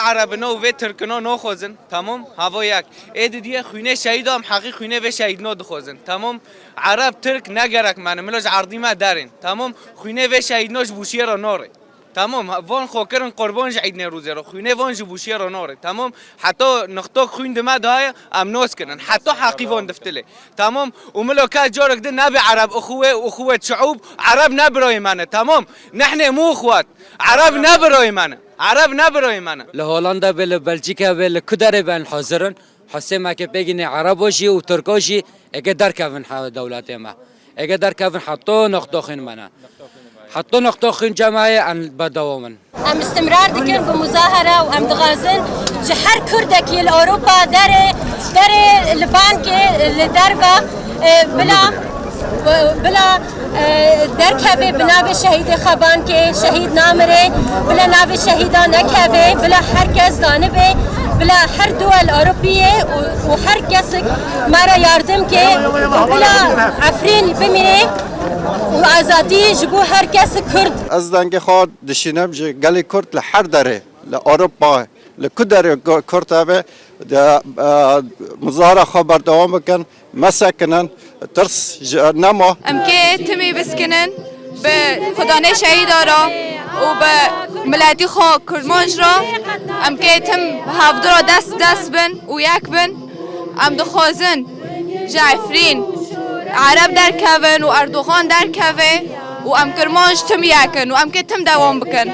عرب نو و ترکنا نو خوزن تمام هوا یک اید دیگه خونه شهید هم حقیق خونه و شهید نو دخوزن تمام عرب ترک نگرک من ملاج عرضی ما دارین تمام خونه و شهید نوش بوشی را ناره تمام وان خوکرن قربان عید نوروزه رو خونه وان جبوشی رو ناره تمام حتی نقطه خوند ما دای امنوس کنن حتی حقی وان دفتله تمام وملوكات جورك ده نبي عرب اخوه شعوب عرب نبروي معنا تمام نحن مو اخوات عرب نبروي معنا عرب نبروي معنا لهولندا بل بلژیکا بل کدر بن حاضرن حسما که بگین عربوشی و ترکوشی اگه در کفن دولت ما اگه در کفن حتی نقطه خین منا حتی نقطه خین جماعه ان بدوامن ام استمرار دکن بمظاهره و ام دغازن جهر كردك الأوروبا داري لبان كي لدربة بلا دركبه بناوي شهيد خبان كي شهيد نامره بلا ناوي شهيدان نكبه بلا حركز دانبه بلا هر دول أوروبية وهر كسك مرا ياردم كي بلا عفرين بمينه و آزادی جبو هر کس کرد از دنگ خود دشینم جه گلی کرد لحر داره لأوروبا لکدر کرد هبه مظاهره خبر دوام بکن مسکنن ترس نما امکه تمی بسکنن به خدانه شهید را و به ملتی خو کرمانج را امکه تم هفدر دست بن و یک بن ام دخوازن جعفرین عرب در کون و اردوغان در کوه و ام کرمانج تم یکن و ام که تم دوام بکن